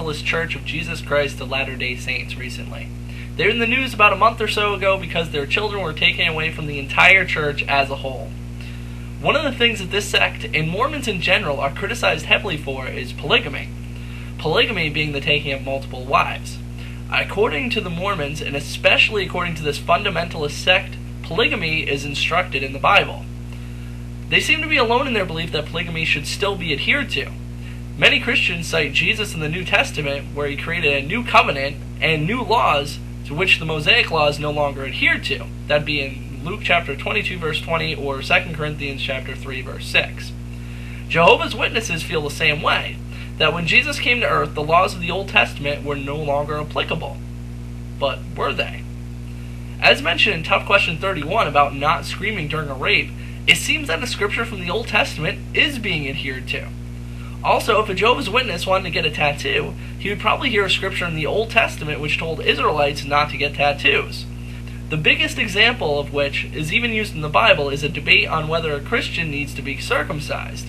Fundamentalist Church of Jesus Christ of Latter-day Saints recently. They were in the news about a month or so ago because their children were taken away from the entire church as a whole. One of the things that this sect, and Mormons in general, are criticized heavily for is polygamy. Polygamy being the taking of multiple wives. According to the Mormons, and especially according to this fundamentalist sect, polygamy is instructed in the Bible. They seem to be alone in their belief that polygamy should still be adhered to. Many Christians cite Jesus in the New Testament, where he created a new covenant and new laws to which the Mosaic law is no longer adhered to. That'd be in Luke chapter 22 verse 20 or 2 Corinthians chapter 3 verse 6. Jehovah's Witnesses feel the same way, that when Jesus came to earth, the laws of the Old Testament were no longer applicable. But were they? As mentioned in Tough Question 31 about not screaming during a rape, it seems that a scripture from the Old Testament is being adhered to. Also, if a Jehovah's Witness wanted to get a tattoo, he would probably hear a scripture in the Old Testament which told Israelites not to get tattoos. The biggest example of which is even used in the Bible is a debate on whether a Christian needs to be circumcised.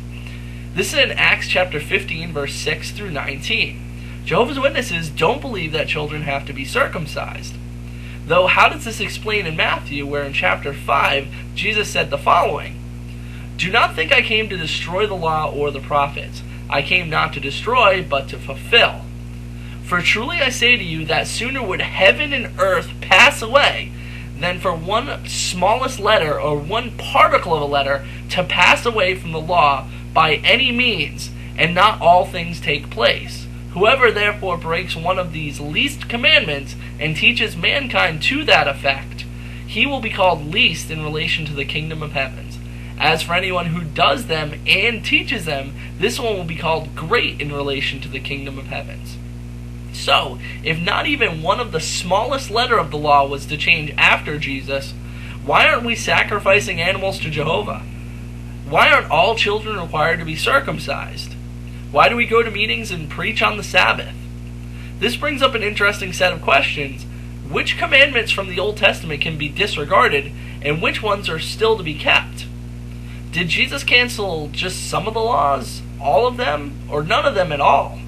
This is in Acts chapter 15 verse 6 through 19. Jehovah's Witnesses don't believe that children have to be circumcised. Though how does this explain in Matthew, where in chapter 5 Jesus said the following: "Do not think I came to destroy the law or the prophets. I came not to destroy, but to fulfill. For truly I say to you that sooner would heaven and earth pass away than for one smallest letter or one particle of a letter to pass away from the law by any means, and not all things take place. Whoever therefore breaks one of these least commandments and teaches mankind to that effect, he will be called least in relation to the kingdom of heavens. As for anyone who does them and teaches them, this one will be called great in relation to the kingdom of heavens." So, if not even one of the smallest letter of the law was to change after Jesus, why aren't we sacrificing animals to Jehovah? Why aren't all children required to be circumcised? Why do we go to meetings and preach on the Sabbath? This brings up an interesting set of questions. Which commandments from the Old Testament can be disregarded, and which ones are still to be kept? Did Jesus cancel just some of the laws, all of them, or none of them at all?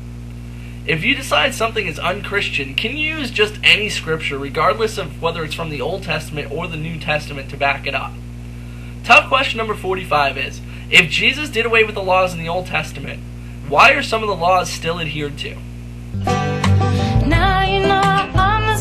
If you decide something is unchristian, can you use just any scripture, regardless of whether it's from the Old Testament or the New Testament, to back it up? Tough question number 45 is, if Jesus did away with the laws in the Old Testament, why are some of the laws still adhered to? Now you know I'm a